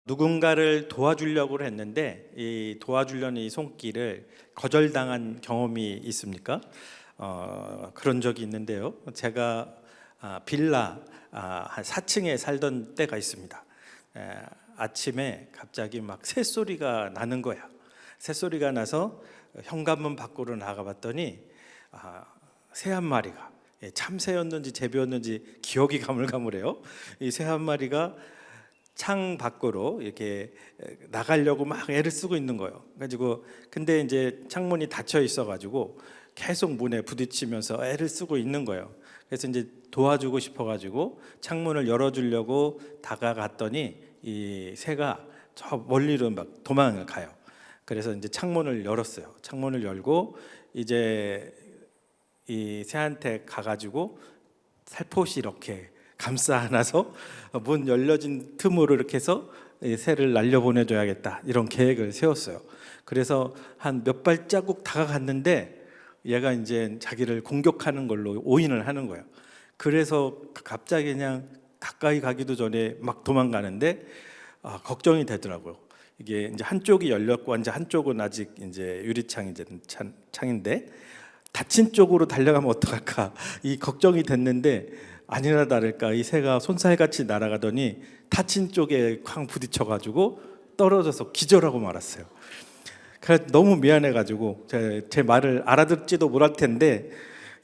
누군가를 도와주려고 했는데 이 도와주려는 이 손길을 거절당한 경험이 있습니까? 그런 적이 있는데요. 제가 빌라 한 4층에 살던 때가 있습니다. 아침에 갑자기 막 새소리가 나는 거야. 새소리가 나서 현관문 밖으로 나가봤더니 새 한 마리가, 참새였는지 제비였는지 기억이 가물가물해요. 이 새 한 마리가 창 밖으로 이렇게 나가려고 막 애를 쓰고 있는 거예요. 가지고 근데 이제 창문이 닫혀 있어가지고 계속 문에 부딪히면서 애를 쓰고 있는 거예요. 그래서 이제 도와주고 싶어가지고 창문을 열어주려고 다가갔더니 이 새가 저 멀리로 막 도망을 가요. 그래서 이제 창문을 열었어요. 창문을 열고 이제 이 새한테 가가지고 살포시 이렇게 감싸 안아서 문 열려진 틈으로 이렇게 해서 새를 날려보내줘야겠다, 이런 계획을 세웠어요. 그래서 한 몇 발자국 다가갔는데 얘가 이제 자기를 공격하는 걸로 오인을 하는 거예요. 그래서 갑자기 그냥 가까이 가기도 전에 막 도망가는데 걱정이 되더라고요. 이게 이제 한쪽이 열렸고 이제 한쪽은 아직 이제 유리창 이제 창인데 닫힌 쪽으로 달려가면 어떡할까, 이 걱정이 됐는데 아니나 다를까 이 새가 손살같이 날아가더니 닫힌 쪽에 쾅 부딪혀가지고 떨어져서 기절하고 말았어요. 그래서 너무 미안해가지고 제 말을 알아듣지도 못할 텐데,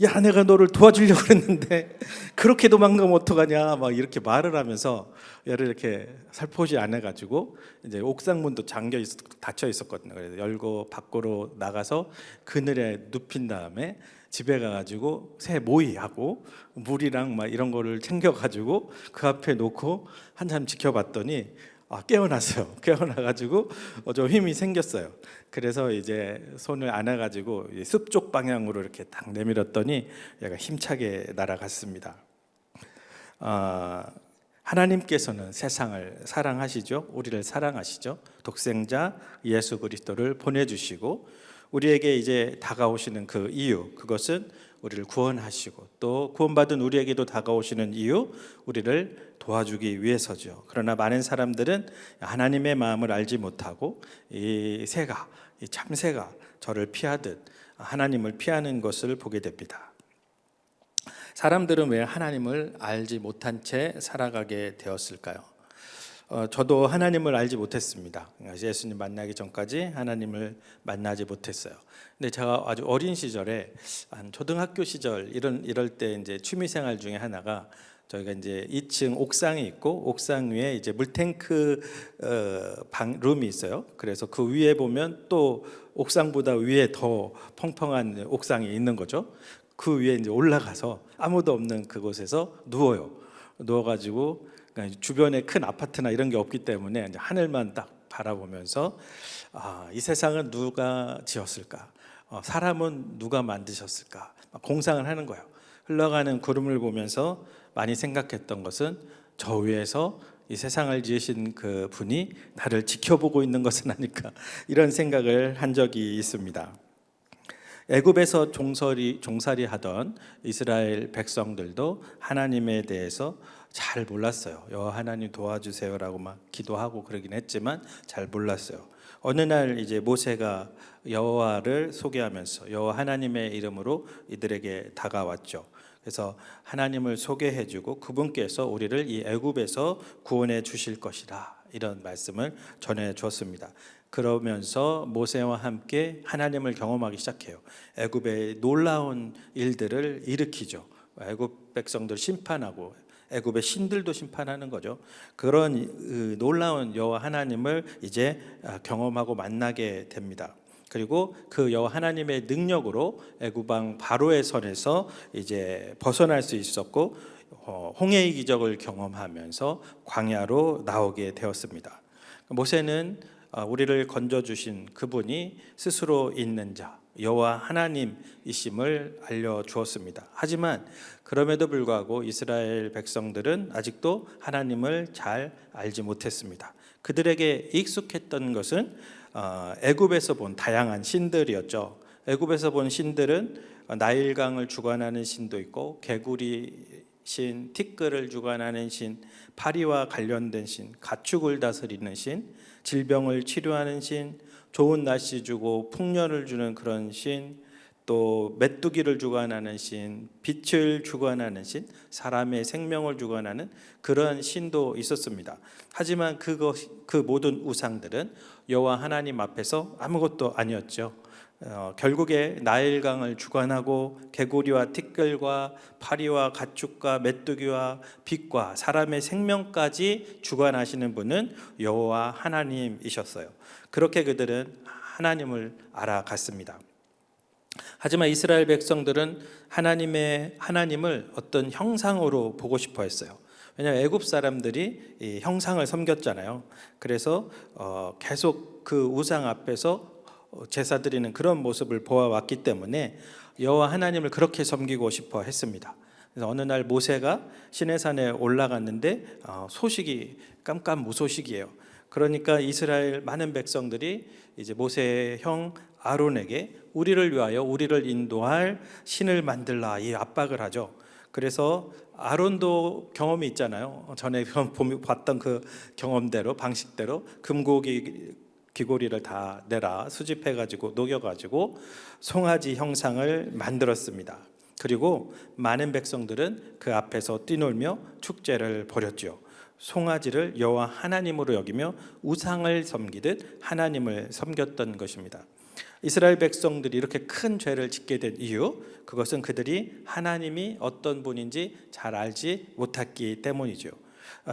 야, 내가 너를 도와주려고 그랬는데 그렇게 도망가면 어떡하냐 막 이렇게 말을 하면서 얘를 이렇게 살포시 안 해가지고 이제 옥상 문도 닫혀 있었거든요. 그래서 열고 밖으로 나가서 그늘에 눕힌 다음에 집에 가가지고 새 모이하고 물이랑 막 이런 거를 챙겨가지고 그 앞에 놓고 한참 지켜봤더니 깨어났어요. 깨어나가지고 좀 힘이 생겼어요. 그래서 이제 손을 안아가지고 숲 쪽 방향으로 이렇게 딱 내밀었더니 얘가 힘차게 날아갔습니다. 하나님께서는 세상을 사랑하시죠. 우리를 사랑하시죠. 독생자 예수 그리스도를 보내주시고 우리에게 이제 다가오시는 그 이유, 그것은 우리를 구원하시고 또 구원받은 우리에게도 다가오시는 이유, 우리를 도와주기 위해서죠. 그러나 많은 사람들은 하나님의 마음을 알지 못하고 이 참새가 저를 피하듯 하나님을 피하는 것을 보게 됩니다. 사람들은 왜 하나님을 알지 못한 채 살아가게 되었을까요? 저도 하나님을 알지 못했습니다. 예수님 만나기 전까지 하나님을 만나지 못했어요. 근데 제가 아주 어린 시절에 한 초등학교 시절 이럴 때 이제 취미 생활 중에 하나가, 저희가 이제 2층 옥상이 있고 옥상 위에 이제 물탱크 룸이 있어요. 그래서 그 위에 보면 또 옥상보다 위에 더 펑펑한 옥상이 있는 거죠. 그 위에 이제 올라가서 아무도 없는 그곳에서 누워요. 누워가지고 그러니까 주변에 큰 아파트나 이런 게 없기 때문에 이제 하늘만 딱 바라보면서 이 세상은 누가 지었을까? 사람은 누가 만드셨을까? 공상을 하는 거예요. 흘러가는 구름을 보면서 많이 생각했던 것은 저 위에서 이 세상을 지으신 그 분이 나를 지켜보고 있는 것은 아닐까, 이런 생각을 한 적이 있습니다. 애굽에서 종살이 하던 이스라엘 백성들도 하나님에 대해서 잘 몰랐어요. 여호와 하나님 도와주세요라고 막 기도하고 그러긴 했지만 잘 몰랐어요. 어느 날 이제 모세가 여호와를 소개하면서 여호와 하나님의 이름으로 이들에게 다가왔죠. 그래서 하나님을 소개해주고 그분께서 우리를 이 애굽에서 구원해 주실 것이라, 이런 말씀을 전해 주었습니다. 그러면서 모세와 함께 하나님을 경험하기 시작해요. 애굽의 놀라운 일들을 일으키죠. 애굽 백성들 심판하고 애굽의 신들도 심판하는 거죠. 그런 놀라운 여호와 하나님을 이제 경험하고 만나게 됩니다. 그리고 그 여호와 하나님의 능력으로 애굽 왕 바로의 손에서 이제 벗어날 수 있었고 홍해의 기적을 경험하면서 광야로 나오게 되었습니다. 모세는 우리를 건져주신 그분이 스스로 있는 자 여호와 하나님이심을 알려주었습니다. 하지만 그럼에도 불구하고 이스라엘 백성들은 아직도 하나님을 잘 알지 못했습니다. 그들에게 익숙했던 것은 애굽에서 본 다양한 신들이었죠. 애굽에서 본 신들은 나일강을 주관하는 신도 있고 개구리 신, 티끌을 주관하는 신, 파리와 관련된 신, 가축을 다스리는 신, 질병을 치료하는 신, 좋은 날씨 주고 풍년을 주는 그런 신, 또 메뚜기를 주관하는 신, 빛을 주관하는 신, 사람의 생명을 주관하는 그런 신도 있었습니다. 하지만 그 모든 우상들은 여호와 하나님 앞에서 아무것도 아니었죠. 결국에 나일강을 주관하고 개구리와 티끌과 파리와 가축과 메뚜기와 빛과 사람의 생명까지 주관하시는 분은 여호와 하나님이셨어요. 그렇게 그들은 하나님을 알아갔습니다. 하지만 이스라엘 백성들은 하나님을 어떤 형상으로 보고 싶어 했어요. 왜냐하면 애굽 사람들이 이 형상을 섬겼잖아요. 그래서 계속 그 우상 앞에서 제사 드리는 그런 모습을 보아왔기 때문에 여호와 하나님을 그렇게 섬기고 싶어 했습니다. 그래서 어느 날 모세가 시내산에 올라갔는데 소식이 깜깜무소식이에요. 그러니까 이스라엘 많은 백성들이 이제 모세의 형 아론에게 우리를 위하여 우리를 인도할 신을 만들라 이 압박을 하죠. 그래서 아론도 경험이 있잖아요. 전에 봤던 그 경험대로 방식대로 귀고리를 다 내라 수집해가지고 녹여가지고 송아지 형상을 만들었습니다. 그리고 많은 백성들은 그 앞에서 뛰놀며 축제를 벌였죠. 송아지를 여호와 하나님으로 여기며 우상을 섬기듯 하나님을 섬겼던 것입니다. 이스라엘 백성들이 이렇게 큰 죄를 짓게 된 이유, 그것은 그들이 하나님이 어떤 분인지 잘 알지 못했기 때문이죠.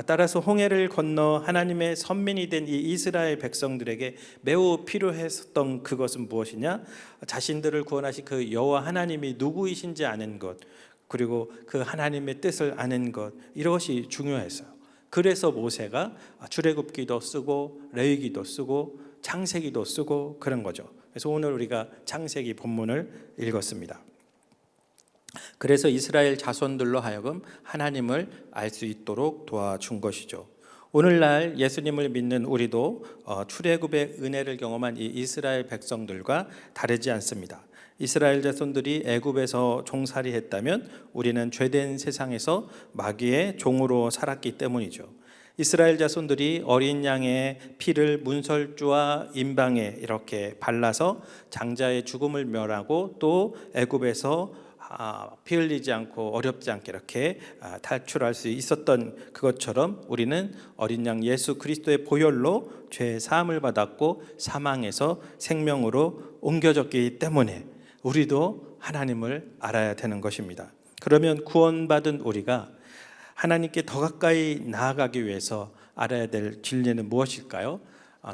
따라서 홍해를 건너 하나님의 선민이 된 이 이스라엘 백성들에게 매우 필요했던 그것은 무엇이냐? 자신들을 구원하신 그 여호와 하나님이 누구이신지 아는 것, 그리고 그 하나님의 뜻을 아는 것, 이것이 중요했어요. 그래서 모세가 출애굽기도 쓰고 레위기도 쓰고 창세기도 쓰고 그런 거죠. 그래서 오늘 우리가 창세기 본문을 읽었습니다. 그래서 이스라엘 자손들로 하여금 하나님을 알 수 있도록 도와준 것이죠. 오늘날 예수님을 믿는 우리도 출애굽의 은혜를 경험한 이 이스라엘 백성들과 다르지 않습니다. 이스라엘 자손들이 애굽에서 종살이했다면 우리는 죄된 세상에서 마귀의 종으로 살았기 때문이죠. 이스라엘 자손들이 어린 양의 피를 문설주와 임방에 이렇게 발라서 장자의 죽음을 멸하고 또 애굽에서 피 흘리지 않고 어렵지 않게 이렇게 탈출할 수 있었던 그것처럼 우리는 어린 양 예수 그리스도의 보혈로 죄 사함을 받았고 사망에서 생명으로 옮겨졌기 때문에 우리도 하나님을 알아야 되는 것입니다. 그러면 구원받은 우리가 하나님께 더 가까이 나아가기 위해서 알아야 될 진리는 무엇일까요?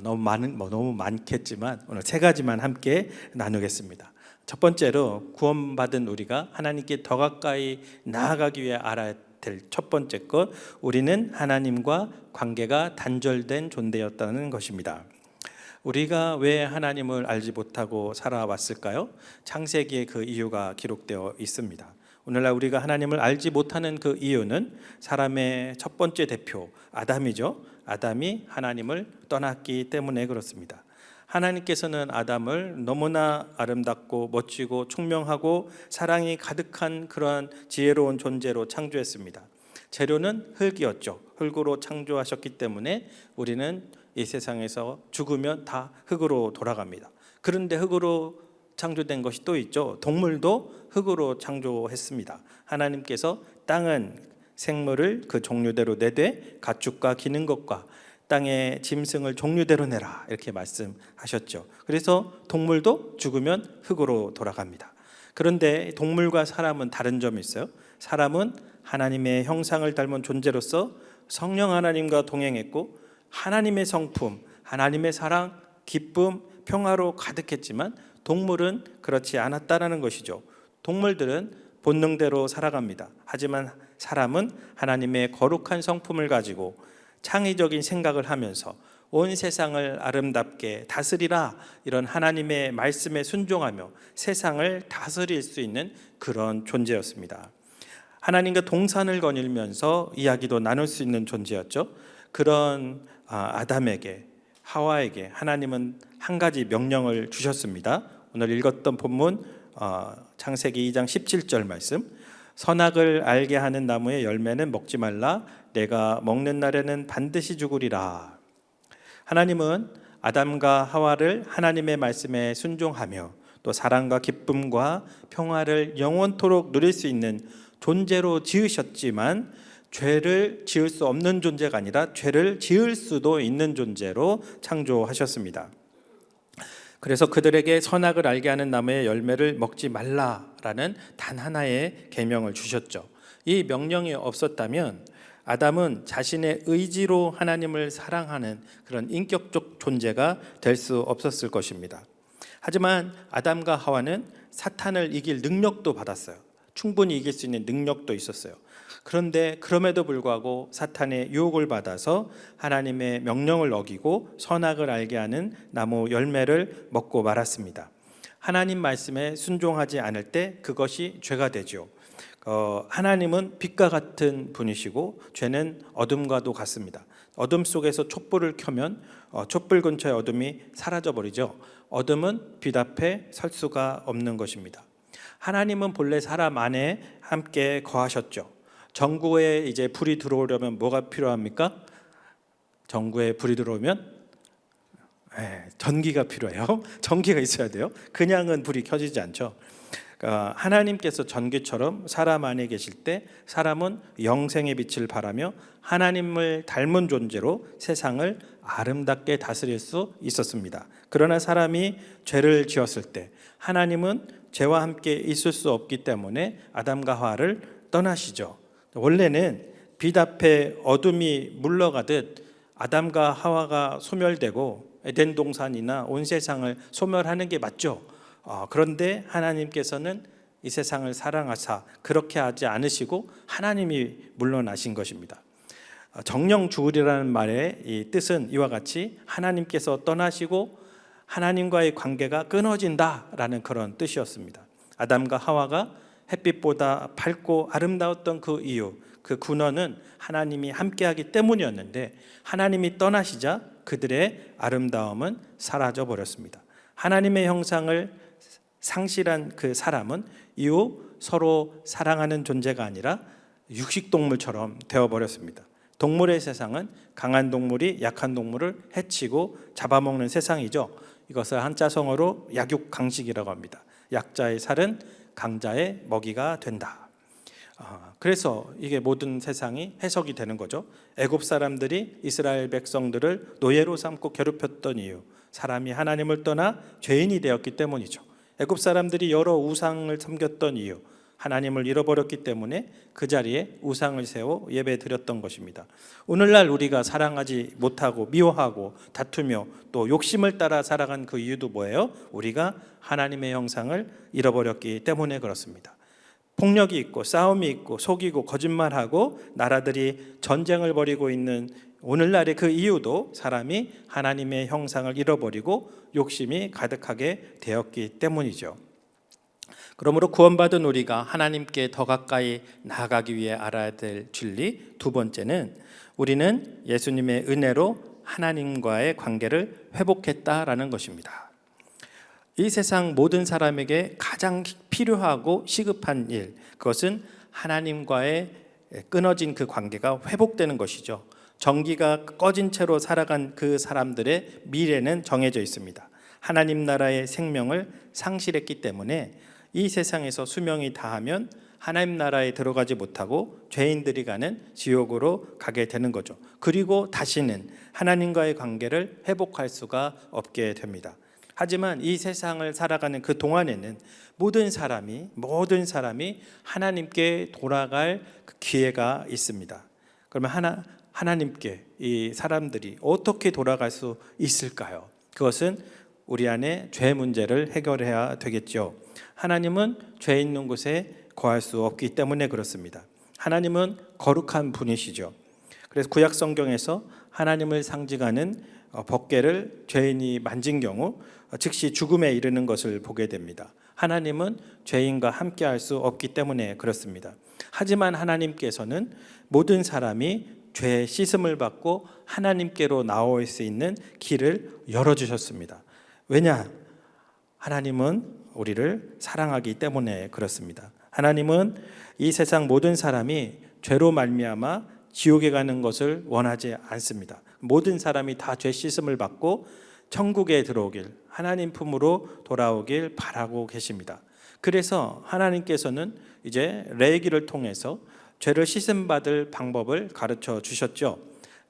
너무 많겠지만 오늘 세 가지만 함께 나누겠습니다. 첫 번째로 구원받은 우리가 하나님께 더 가까이 나아가기 위해 알아야 될 첫 번째 것, 우리는 하나님과 관계가 단절된 존재였다는 것입니다. 우리가 왜 하나님을 알지 못하고 살아왔을까요? 창세기에 그 이유가 기록되어 있습니다. 오늘날 우리가 하나님을 알지 못하는 그 이유는 사람의 첫 번째 대표 아담이죠. 아담이 하나님을 떠났기 때문에 그렇습니다. 하나님께서는 아담을 너무나 아름답고 멋지고 총명하고 사랑이 가득한 그러한 지혜로운 존재로 창조했습니다. 재료는 흙이었죠. 흙으로 창조하셨기 때문에 우리는 이 세상에서 죽으면 다 흙으로 돌아갑니다. 그런데 흙으로 창조된 것이 또 있죠. 동물도 흙으로 창조했습니다. 하나님께서 땅은 생물을 그 종류대로 내되 가축과 기는 것과 땅의 짐승을 종류대로 내라 이렇게 말씀하셨죠. 그래서 동물도 죽으면 흙으로 돌아갑니다. 그런데 동물과 사람은 다른 점이 있어요. 사람은 하나님의 형상을 닮은 존재로서 성령 하나님과 동행했고 하나님의 성품, 하나님의 사랑, 기쁨, 평화로 가득했지만 동물은 그렇지 않았다라는 것이죠. 동물들은 본능대로 살아갑니다. 하지만 사람은 하나님의 거룩한 성품을 가지고 창의적인 생각을 하면서 온 세상을 아름답게 다스리라 이런 하나님의 말씀에 순종하며 세상을 다스릴 수 있는 그런 존재였습니다. 하나님과 동산을 거닐면서 이야기도 나눌 수 있는 존재였죠. 그런 아담에게 하와에게 하나님은 한 가지 명령을 주셨습니다. 오늘 읽었던 본문 창세기 2장 17절 말씀, 선악을 알게 하는 나무의 열매는 먹지 말라. 내가 먹는 날에는 반드시 죽으리라. 하나님은 아담과 하와를 하나님의 말씀에 순종하며 또 사랑과 기쁨과 평화를 영원토록 누릴 수 있는 존재로 지으셨지만 죄를 지을 수 없는 존재가 아니라 죄를 지을 수도 있는 존재로 창조하셨습니다. 그래서 그들에게 선악을 알게 하는 나무의 열매를 먹지 말라라는 단 하나의 계명을 주셨죠. 이 명령이 없었다면 아담은 자신의 의지로 하나님을 사랑하는 그런 인격적 존재가 될 수 없었을 것입니다. 하지만 아담과 하와는 사탄을 이길 능력도 받았어요. 충분히 이길 수 있는 능력도 있었어요. 그런데 그럼에도 불구하고 사탄의 유혹을 받아서 하나님의 명령을 어기고 선악을 알게 하는 나무 열매를 먹고 말았습니다. 하나님 말씀에 순종하지 않을 때 그것이 죄가 되죠. 하나님은 빛과 같은 분이시고 죄는 어둠과도 같습니다. 어둠 속에서 촛불을 켜면 촛불 근처의 어둠이 사라져버리죠. 어둠은 빛 앞에 설 수가 없는 것입니다. 하나님은 본래 사람 안에 함께 거하셨죠. 전구에 이제 불이 들어오려면 뭐가 필요합니까? 전구에 불이 들어오면 전기가 필요해요. 전기가 있어야 돼요. 그냥은 불이 켜지지 않죠. 하나님께서 전기처럼 사람 안에 계실 때 사람은 영생의 빛을 발하며 하나님을 닮은 존재로 세상을 아름답게 다스릴 수 있었습니다. 그러나 사람이 죄를 지었을 때 하나님은 죄와 함께 있을 수 없기 때문에 아담과 하와를 떠나시죠. 원래는 빛 앞에 어둠이 물러가듯 아담과 하와가 소멸되고 에덴 동산이나 온 세상을 소멸하는 게 맞죠. 그런데 하나님께서는 이 세상을 사랑하사 그렇게 하지 않으시고 하나님이 물러나신 것입니다. 정령 주우리라는 말의 이 뜻은 이와 같이 하나님께서 떠나시고 하나님과의 관계가 끊어진다라는 그런 뜻이었습니다. 아담과 하와가 햇빛보다 밝고 아름다웠던 그 이유, 그 근원은 하나님이 함께하기 때문이었는데 하나님이 떠나시자 그들의 아름다움은 사라져 버렸습니다. 하나님의 형상을 상실한 그 사람은 이후 서로 사랑하는 존재가 아니라 육식동물처럼 되어버렸습니다. 동물의 세상은 강한 동물이 약한 동물을 해치고 잡아먹는 세상이죠. 이것을 한자성어로 약육강식이라고 합니다. 약자의 살은 강자의 먹이가 된다. 그래서 이게 모든 세상이 해석이 되는 거죠. 애굽 사람들이 이스라엘 백성들을 노예로 삼고 괴롭혔던 이유, 사람이 하나님을 떠나 죄인이 되었기 때문이죠. 애굽 사람들이 여러 우상을 섬겼던 이유, 하나님을 잃어버렸기 때문에 그 자리에 우상을 세워 예배 드렸던 것입니다. 오늘날 우리가 사랑하지 못하고 미워하고 다투며 또 욕심을 따라 살아간 그 이유도 뭐예요? 우리가 하나님의 형상을 잃어버렸기 때문에 그렇습니다. 폭력이 있고 싸움이 있고 속이고 거짓말하고 나라들이 전쟁을 벌이고 있는 오늘날의 그 이유도 사람이 하나님의 형상을 잃어버리고 욕심이 가득하게 되었기 때문이죠. 그러므로 구원받은 우리가 하나님께 더 가까이 나아가기 위해 알아야 될 진리 두 번째는 우리는 예수님의 은혜로 하나님과의 관계를 회복했다라는 것입니다. 이 세상 모든 사람에게 가장 필요하고 시급한 일, 그것은 하나님과의 끊어진 그 관계가 회복되는 것이죠. 전기가 꺼진 채로 살아간 그 사람들의 미래는 정해져 있습니다. 하나님 나라의 생명을 상실했기 때문에 이 세상에서 수명이 다하면 하나님 나라에 들어가지 못하고 죄인들이 가는 지옥으로 가게 되는 거죠. 그리고 다시는 하나님과의 관계를 회복할 수가 없게 됩니다. 하지만 이 세상을 살아가는 그 동안에는 모든 사람이 하나님께 돌아갈 그 기회가 있습니다. 그러면 하나님께 이 사람들이 어떻게 돌아갈 수 있을까요? 그것은 우리 안에 죄 문제를 해결해야 되겠죠. 하나님은 죄 있는 곳에 거할 수 없기 때문에 그렇습니다. 하나님은 거룩한 분이시죠. 그래서 구약 성경에서 하나님을 상징하는 벗개를 죄인이 만진 경우 즉시 죽음에 이르는 것을 보게 됩니다. 하나님은 죄인과 함께할 수 없기 때문에 그렇습니다. 하지만 하나님께서는 모든 사람이 죄의 씻음을 받고 하나님께로 나올 수 있는 길을 열어주셨습니다. 왜냐? 하나님은 우리를 사랑하기 때문에 그렇습니다. 하나님은 이 세상 모든 사람이 죄로 말미암아 지옥에 가는 것을 원하지 않습니다. 모든 사람이 다 죄 씻음을 받고 천국에 들어오길, 하나님 품으로 돌아오길 바라고 계십니다. 그래서 하나님께서는 이제 레위기를 통해서 죄를 씻음 받을 방법을 가르쳐 주셨죠.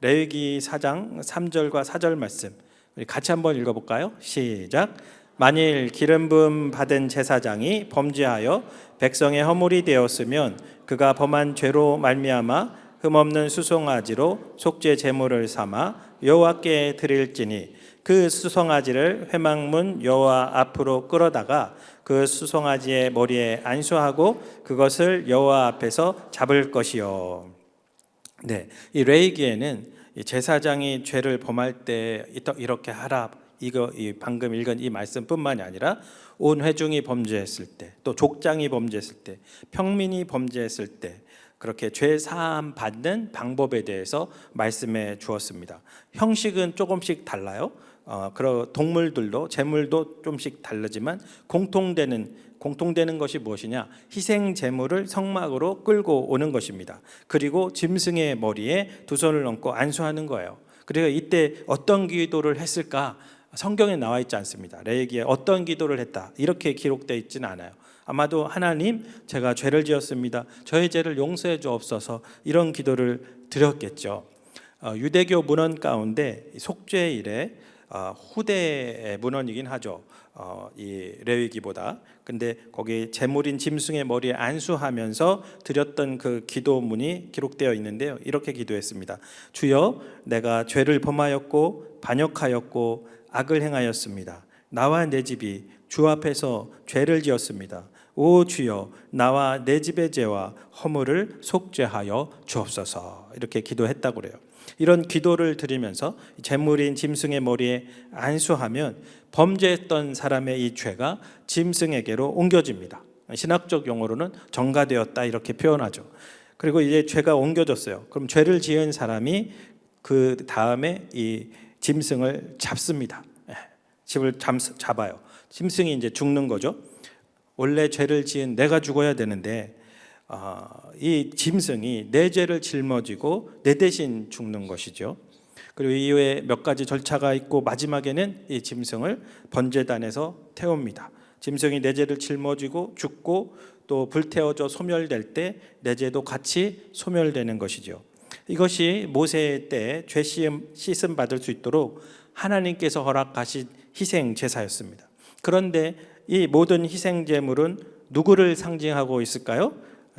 레위기 4장 3절과 4절 말씀 우리 같이 한번 읽어볼까요? 시작. 만일 기름 부음 받은 제사장이 범죄하여 백성의 허물이 되었으면 그가 범한 죄로 말미암아 흠없는 수송아지로 속죄 제물을 삼아 여호와께 드릴지니 그 수송아지를 회막문 여호와 앞으로 끌어다가 그 수송아지의 머리에 안수하고 그것을 여호와 앞에서 잡을 것이요. 네, 이 레위기에는 제사장이 죄를 범할 때 이렇게 하라, 이거 방금 읽은 이 말씀뿐만이 아니라 온 회중이 범죄했을 때, 또 족장이 범죄했을 때, 평민이 범죄했을 때 그렇게 죄 사함 받는 방법에 대해서 말씀해 주었습니다. 형식은 조금씩 달라요. 그런 동물들도 제물도 좀씩 다르지만 공통되는 것이 무엇이냐? 희생 제물을 성막으로 끌고 오는 것입니다. 그리고 짐승의 머리에 두 손을 얹고 안수하는 거예요. 그래서 이때 어떤 기도를 했을까? 성경에 나와 있지 않습니다. 레위기에 어떤 기도를 했다 이렇게 기록되어 있지는 않아요. 아마도 하나님, 제가 죄를 지었습니다. 저의 죄를 용서해 주옵소서, 이런 기도를 드렸겠죠. 유대교 문헌 가운데 속죄일에 후대 문헌이긴 하죠. 이 레위기보다. 근데 거기 제물인 짐승의 머리에 안수하면서 드렸던 그 기도문이 기록되어 있는데요. 이렇게 기도했습니다. 주여, 내가 죄를 범하였고 반역하였고 악을 행하였습니다. 나와 내 집이 주 앞에서 죄를 지었습니다. 오 주여, 나와 내 집의 죄와 허물을 속죄하여 주옵소서. 이렇게 기도했다고 그래요. 이런 기도를 드리면서 제물인 짐승의 머리에 안수하면 범죄했던 사람의 이 죄가 짐승에게로 옮겨집니다. 신학적 용어로는 전가되었다 이렇게 표현하죠. 그리고 이제 죄가 옮겨졌어요. 그럼 죄를 지은 사람이 그 다음에 이 짐승을 잡습니다. 집을 잡아요. 짐승이 이제 죽는 거죠. 원래 죄를 지은 내가 죽어야 되는데 이 짐승이 내 죄를 짊어지고 내 대신 죽는 것이죠. 그리고 이후에 몇 가지 절차가 있고 마지막에는 이 짐승을 번제단에서 태웁니다. 짐승이 내 죄를 짊어지고 죽고 또 불태워져 소멸될 때 내 죄도 같이 소멸되는 것이죠. 이것이 모세 때 죄 씻음 받을 수 있도록 하나님께서 허락하신 희생 제사였습니다. 그런데 이 모든 희생 제물은 누구를 상징하고 있을까요?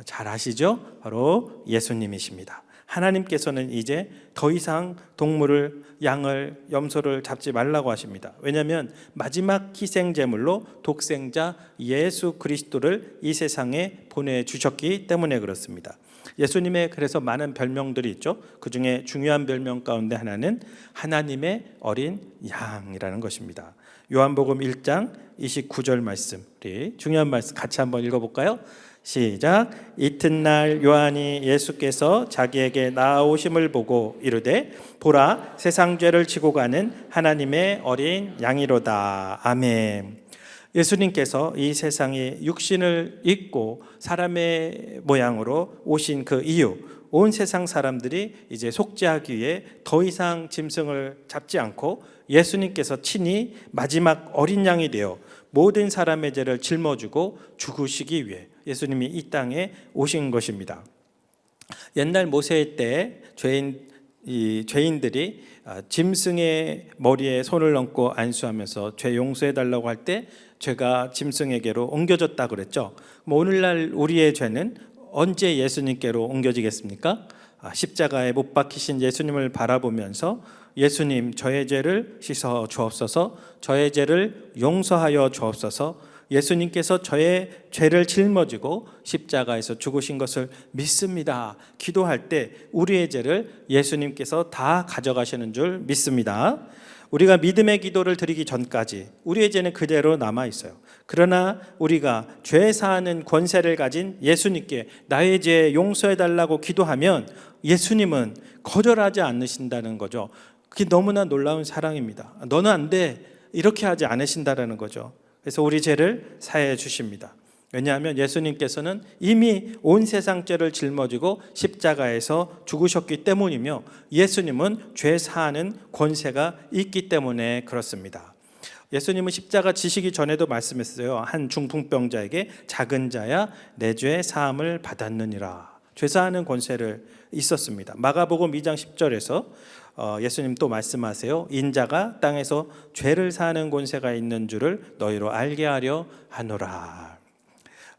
잘 아시죠? 바로 예수님이십니다. 하나님께서는 이제 더 이상 동물을, 양을, 염소를 잡지 말라고 하십니다. 왜냐하면 마지막 희생 제물로 독생자 예수 그리스도를 이 세상에 보내주셨기 때문에 그렇습니다. 예수님의 그래서 많은 별명들이 있죠. 그 중에 중요한 별명 가운데 하나는 하나님의 어린 양이라는 것입니다. 요한복음 1장 29절 말씀, 우리 중요한 말씀 같이 한번 읽어볼까요? 시작. 이튿날 요한이 예수께서 자기에게 나아오심을 보고 이르되 보라, 세상 죄를 지고 가는 하나님의 어린 양이로다. 아멘. 예수님께서 이 세상에 육신을 입고 사람의 모양으로 오신 그 이유, 온 세상 사람들이 이제 속죄하기 위해 더 이상 짐승을 잡지 않고 예수님께서 친히 마지막 어린 양이 되어 모든 사람의 죄를 짊어지고 죽으시기 위해 예수님이 이 땅에 오신 것입니다. 옛날 모세 때 죄인들이 짐승의 머리에 손을 얹고 안수하면서 죄 용서해 달라고 할 때 죄가 짐승에게로 옮겨졌다 그랬죠. 오늘날 우리의 죄는 언제 예수님께로 옮겨지겠습니까? 십자가에 못 박히신 예수님을 바라보면서 예수님, 저의 죄를 씻어 주옵소서, 저의 죄를 용서하여 주옵소서, 예수님께서 저의 죄를 짊어지고 십자가에서 죽으신 것을 믿습니다. 기도할 때 우리의 죄를 예수님께서 다 가져가시는 줄 믿습니다. 우리가 믿음의 기도를 드리기 전까지 우리의 죄는 그대로 남아 있어요. 그러나 우리가 죄 사하는 권세를 가진 예수님께 나의 죄 용서해 달라고 기도하면 예수님은 거절하지 않으신다는 거죠. 그게 너무나 놀라운 사랑입니다. 너는 안 돼, 이렇게 하지 않으신다라는 거죠. 그래서 우리 죄를 사해 주십니다. 왜냐하면 예수님께서는 이미 온 세상 죄를 짊어지고 십자가에서 죽으셨기 때문이며 예수님은 죄 사하는 권세가 있기 때문에 그렇습니다. 예수님은 십자가 지시기 전에도 말씀했어요. 한 중풍병자에게 작은 자야 내 죄 사함을 받았느니라. 죄 사하는 권세를 있었습니다. 마가복음 2장 10절에서 예수님 또 말씀하세요. 인자가 땅에서 죄를 사하는 권세가 있는 줄을 너희로 알게 하려 하노라.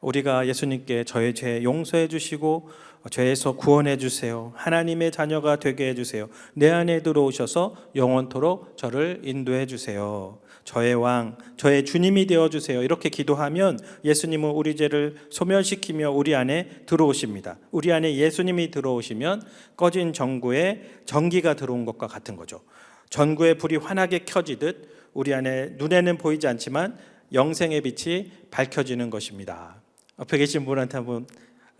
우리가 예수님께 저의 죄 용서해 주시고 죄에서 구원해 주세요. 하나님의 자녀가 되게 해 주세요. 내 안에 들어오셔서 영원토록 저를 인도해 주세요. 저의 왕, 저의 주님이 되어 주세요. 이렇게 기도하면 예수님은 우리 죄를 소멸시키며 우리 안에 들어오십니다. 우리 안에 예수님이 들어오시면 꺼진 전구에 전기가 들어온 것과 같은 거죠. 전구에 불이 환하게 켜지듯 우리 안에 눈에는 보이지 않지만 영생의 빛이 밝혀지는 것입니다. 옆에 계신 분한테 한번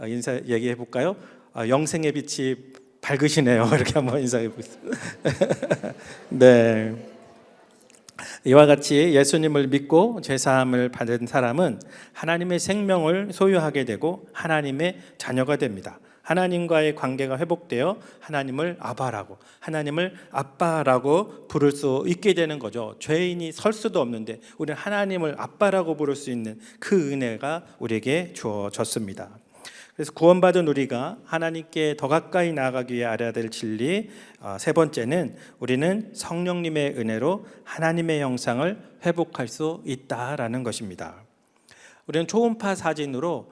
인사 얘기해 볼까요? 영생의 빛이 밝으시네요. 이렇게 한번 인사해 보겠습니다. 네. 이와 같이 예수님을 믿고 죄사함을 받은 사람은 하나님의 생명을 소유하게 되고 하나님의 자녀가 됩니다. 하나님과의 관계가 회복되어 하나님을 아바라고, 하나님을 아빠라고 부를 수 있게 되는 거죠. 죄인이 설 수도 없는데 우리는 하나님을 아빠라고 부를 수 있는 그 은혜가 우리에게 주어졌습니다. 그래서 구원받은 우리가 하나님께 더 가까이 나아가기 위해 알아야 될 진리, 세 번째는 우리는 성령님의 은혜로 하나님의 형상을 회복할 수 있다라는 것입니다. 우리는 초음파 사진으로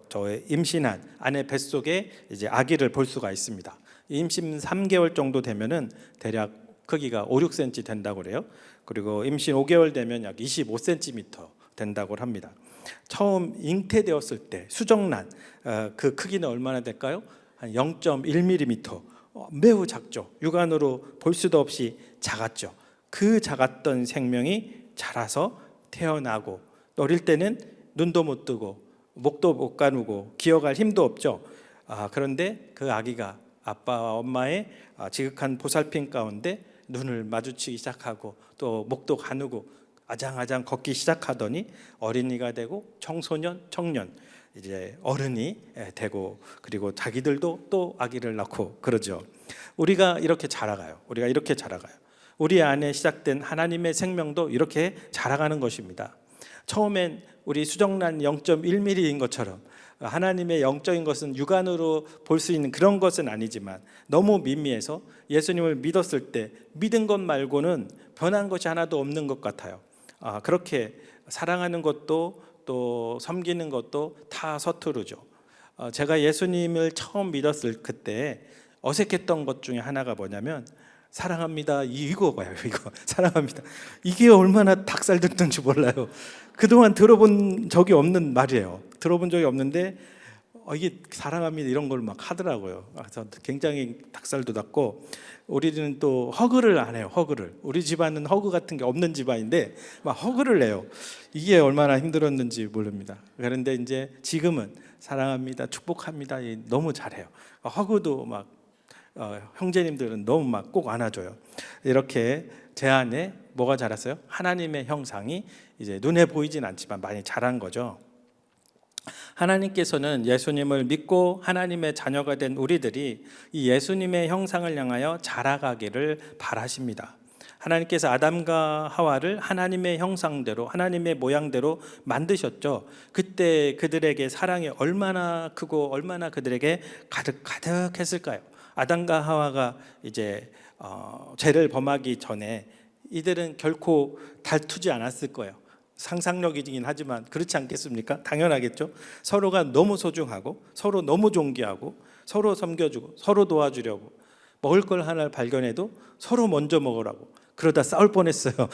저의 임신한 아내 뱃속에 이제 아기를 볼 수가 있습니다. 임신 3개월 정도 되면은 대략 크기가 5, 6cm 된다고 그래요. 그리고 임신 5개월 되면 약 25cm 된다고 합니다. 처음 잉태되었을 때 수정란 그 크기는 얼마나 될까요? 한 0.1mm, 매우 작죠. 육안으로 볼 수도 없이 작았죠. 그 작았던 생명이 자라서 태어나고 어릴 때는 눈도 못 뜨고 목도 못 가누고 기어갈 힘도 없죠. 그런데 그 아기가 아빠와 엄마의 지극한 보살핌 가운데 눈을 마주치기 시작하고 또 목도 가누고 아장아장 걷기 시작하더니 어린이가 되고 청소년, 청년, 이제 어른이 되고 그리고 자기들도 또 아기를 낳고 그러죠. 우리가 이렇게 자라가요. 우리 안에 시작된 하나님의 생명도 이렇게 자라가는 것입니다. 처음엔 우리 수정란 0.1mm인 것처럼 하나님의 영적인 것은 육안으로 볼 수 있는 그런 것은 아니지만 너무 미미해서 예수님을 믿었을 때 믿은 것 말고는 변한 것이 하나도 없는 것 같아요. 그렇게 사랑하는 것도 또 섬기는 것도 다 서투르죠. 제가 예수님을 처음 믿었을 그때 어색했던 것 중에 하나가 뭐냐면 사랑합니다 이거가요. 이거 사랑합니다. 이게 얼마나 닭살 돋는지 몰라요. 그동안 들어본 적이 없는 말이에요. 들어본 적이 없는데 이게 사랑합니다 이런 걸 막 하더라고요. 그래서 굉장히 닭살 돋았고 우리는 또 허그를 안 해요. 허그를. 우리 집안은 허그 같은 게 없는 집안인데 막 허그를 해요. 이게 얼마나 힘들었는지 모릅니다. 그런데 이제 지금은 사랑합니다, 축복합니다 너무 잘해요. 허그도 막 형제님들은 너무 막 꼭 안아줘요. 이렇게 제 안에 뭐가 자랐어요? 하나님의 형상이 이제 눈에 보이진 않지만 많이 자란 거죠. 하나님께서는 예수님을 믿고 하나님의 자녀가 된 우리들이 이 예수님의 형상을 향하여 자라가기를 바라십니다. 하나님께서 아담과 하와를 하나님의 형상대로 하나님의 모양대로 만드셨죠. 그때 그들에게 사랑이 얼마나 크고 얼마나 그들에게 가득했을까요? 아담과 하와가 이제 죄를 범하기 전에 이들은 결코 다투지 않았을 거예요. 상상력이긴 하지만 그렇지 않겠습니까? 당연하겠죠. 서로가 너무 소중하고 서로 너무 존귀하고 서로 섬겨주고 서로 도와주려고 먹을 걸 하나를 발견해도 서로 먼저 먹으라고 그러다 싸울 뻔했어요.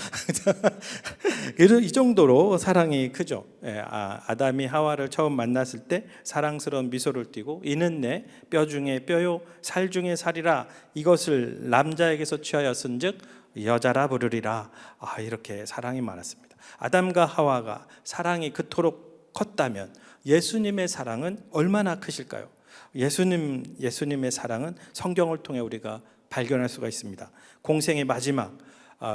이 정도로 사랑이 크죠. 아담이 하와를 처음 만났을 때 사랑스러운 미소를 띠고 이는 내 뼈 중에 뼈요 살 중에 살이라 이것을 남자에게서 취하였은즉 여자라 부르리라. 이렇게 사랑이 많았습니다. 아담과 하와가 사랑이 그토록 컸다면 예수님의 사랑은 얼마나 크실까요? 예수님의 사랑은 성경을 통해 우리가 발견할 수가 있습니다. 공생의 마지막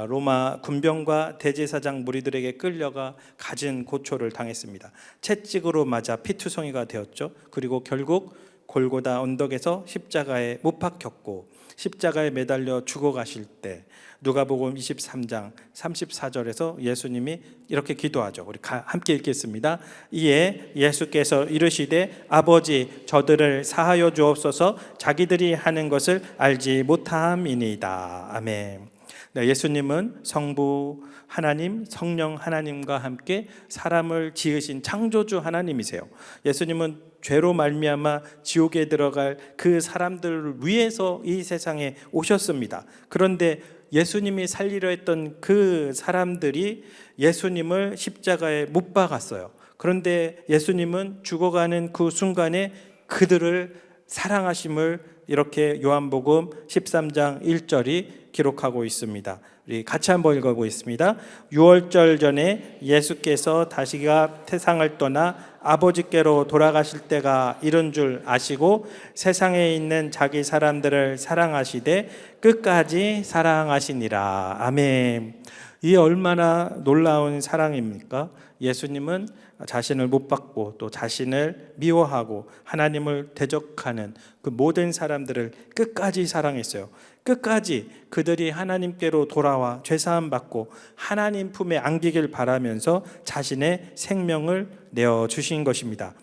로마 군병과 대제사장 무리들에게 끌려가 갖은 고초를 당했습니다. 채찍으로 맞아 피투성이가 되었죠. 그리고 결국 골고다 언덕에서 십자가에 못 박혔고 십자가에 매달려 죽어가실 때 누가복음 23장 34절에서 예수님이 이렇게 기도하죠. 우리 함께 읽겠습니다. 이에 예수께서 이르시되 아버지 저들을 사하여 주옵소서 자기들이 하는 것을 알지 못함이니이다. 아멘. 네, 예수님은 성부 하나님, 성령 하나님과 함께 사람을 지으신 창조주 하나님이세요. 예수님은 죄로 말미암아 지옥에 들어갈 그 사람들을 위해서 이 세상에 오셨습니다. 그런데 예수님이 살리려 했던 그 사람들이 예수님을 십자가에 못 박았어요. 그런데 예수님은 죽어가는 그 순간에 그들을 사랑하심을 이렇게 요한복음 13장 1절이 기록하고 있습니다. 우리 같이 한번 읽어보겠습니다. 유월절 전에 예수께서 다시가 세상을 떠나 아버지께로 돌아가실 때가 이른 줄 아시고 세상에 있는 자기 사람들을 사랑하시되 끝까지 사랑하시니라. 아멘. 이 얼마나 놀라운 사랑입니까? 예수님은 자신을 못 박고 또 자신을 미워하고 하나님을 대적하는 그 모든 사람들을 끝까지 사랑했어요. 끝까지 그들이 하나님께로 돌아와 죄사함 받고 하나님 품에 안기길 바라면서 자신의 생명을 내어 주신 것입니다.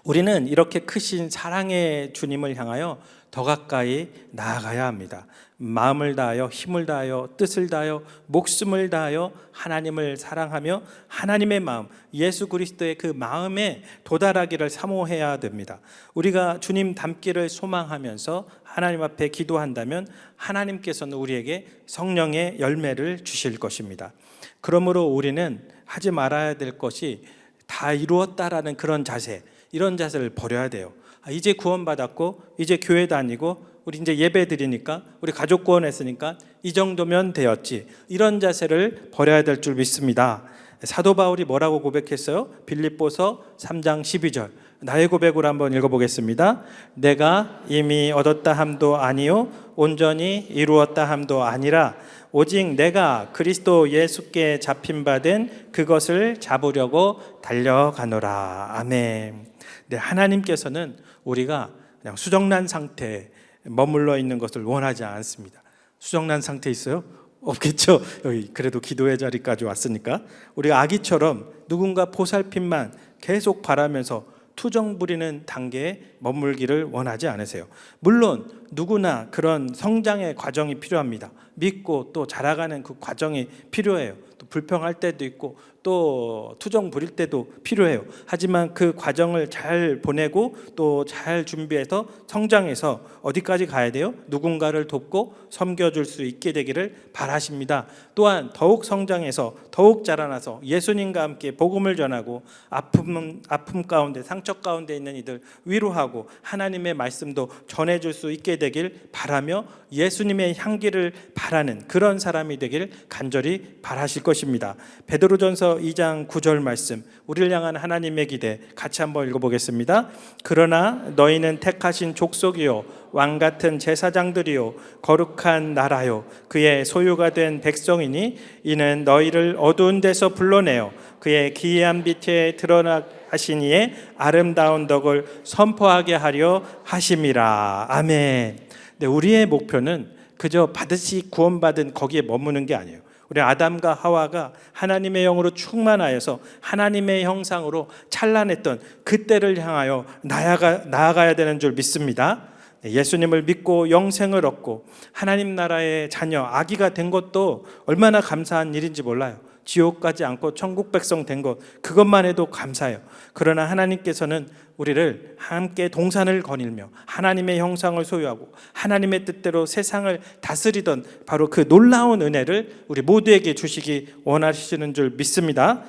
우리는 이렇게 크신 사랑의 주님을 향하여 더 가까이 나아가야 합니다. 마음을 다하여 힘을 다하여 뜻을 다하여 목숨을 다하여 하나님을 사랑하며 하나님의 마음, 예수 그리스도의 그 마음에 도달하기를 사모해야 됩니다. 우리가 주님 닮기를 소망하면서 하나님 앞에 기도한다면 하나님께서는 우리에게 성령의 열매를 주실 것입니다. 그러므로 우리는 하지 말아야 될 것이 다 이루었다라는 그런 자세, 이런 자세를 버려야 돼요. 이제 구원받았고 이제 교회 다니고 우리 이제 예배 드리니까 우리 가족 구원했으니까 이 정도면 되었지, 이런 자세를 버려야 될 줄 믿습니다. 사도 바울이 뭐라고 고백했어요? 빌립보서 3장 12절 나의 고백으로 한번 읽어보겠습니다. 내가 이미 얻었다 함도 아니요 온전히 이루었다 함도 아니라 오직 내가 그리스도 예수께 잡힌 바 된 그것을 잡으려고 달려가노라. 아멘. 네, 하나님께서는 우리가 그냥 수정란 상태에 머물러 있는 것을 원하지 않습니다. 수정란 상태 있어요? 없겠죠. 여기 그래도 기도의 자리까지 왔으니까 우리가 아기처럼 누군가 보살핌만 계속 바라면서 투정 부리는 단계에 머물기를 원하지 않으세요. 물론 누구나 그런 성장의 과정이 필요합니다. 믿고 또 자라가는 그 과정이 필요해요. 또 불평할 때도 있고 또 투정 부릴 때도 필요해요. 하지만 그 과정을 잘 보내고 또 잘 준비해서 성장해서 어디까지 가야 돼요? 누군가를 돕고 섬겨줄 수 있게 되기를 바라십니다. 또한 더욱 성장해서 더욱 자라나서 예수님과 함께 복음을 전하고 아픔 가운데 상처 가운데 있는 이들 위로하고 하나님의 말씀도 전해줄 수 있게 되길 바라며 예수님의 향기를 바라는 그런 사람이 되길 간절히 바라실 것입니다. 베드로전서 2장 9절 말씀, 우리를 향한 하나님의 기대 같이 한번 읽어보겠습니다. 그러나 너희는 택하신 족속이요 왕같은 제사장들이요 거룩한 나라요 그의 소유가 된 백성이니 이는 너희를 어두운 데서 불러내어 그의 기이한 빛에 드러나신 이의 아름다운 덕을 선포하게 하려 하심이라. 아멘. 네, 우리의 목표는 그저 받으시 구원받은 거기에 머무는 게 아니에요. 우리 아담과 하와가 하나님의 영으로 충만하여서 하나님의 형상으로 찬란했던 그때를 향하여 나아가야 되는 줄 믿습니다. 예수님을 믿고 영생을 얻고 하나님 나라의 자녀, 아기가 된 것도 얼마나 감사한 일인지 몰라요. 지옥 가지 않고 천국 백성 된 것, 그것만 해도 감사해요. 그러나 하나님께서는 우리를 함께 동산을 거닐며 하나님의 형상을 소유하고 하나님의 뜻대로 세상을 다스리던 바로 그 놀라운 은혜를 우리 모두에게 주시기 원하시는 줄 믿습니다.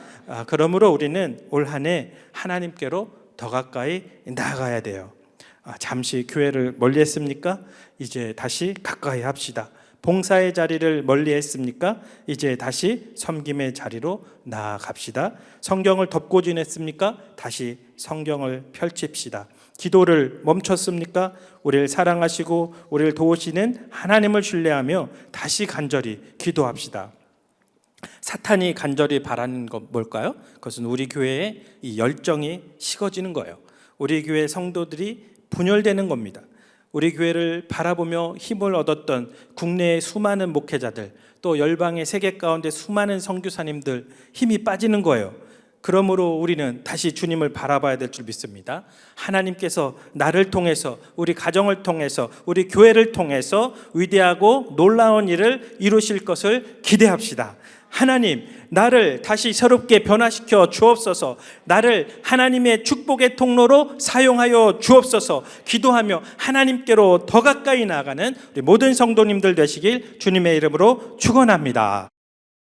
그러므로 우리는 올 한 해 하나님께로 더 가까이 나아가야 돼요. 잠시 교회를 멀리 했습니까? 이제 다시 가까이 합시다. 봉사의 자리를 멀리 했습니까? 이제 다시 섬김의 자리로 나아갑시다. 성경을 덮고 지냈습니까? 다시 성경을 펼칩시다. 기도를 멈췄습니까? 우리를 사랑하시고 우리를 도우시는 하나님을 신뢰하며 다시 간절히 기도합시다. 사탄이 간절히 바라는 건 뭘까요? 그것은 우리 교회의 이 열정이 식어지는 거예요. 우리 교회 성도들이 분열되는 겁니다. 우리 교회를 바라보며 힘을 얻었던 국내의 수많은 목회자들, 또 열방의 세계 가운데 수많은 선교사님들 힘이 빠지는 거예요. 그러므로 우리는 다시 주님을 바라봐야 될 줄 믿습니다. 하나님께서 나를 통해서, 우리 가정을 통해서, 우리 교회를 통해서 위대하고 놀라운 일을 이루실 것을 기대합시다. 하나님, 나를 다시 새롭게 변화시켜 주옵소서. 나를 하나님의 축복의 통로로 사용하여 주옵소서. 기도하며 하나님께로 더 가까이 나아가는 우리 모든 성도님들 되시길 주님의 이름으로 축원합니다.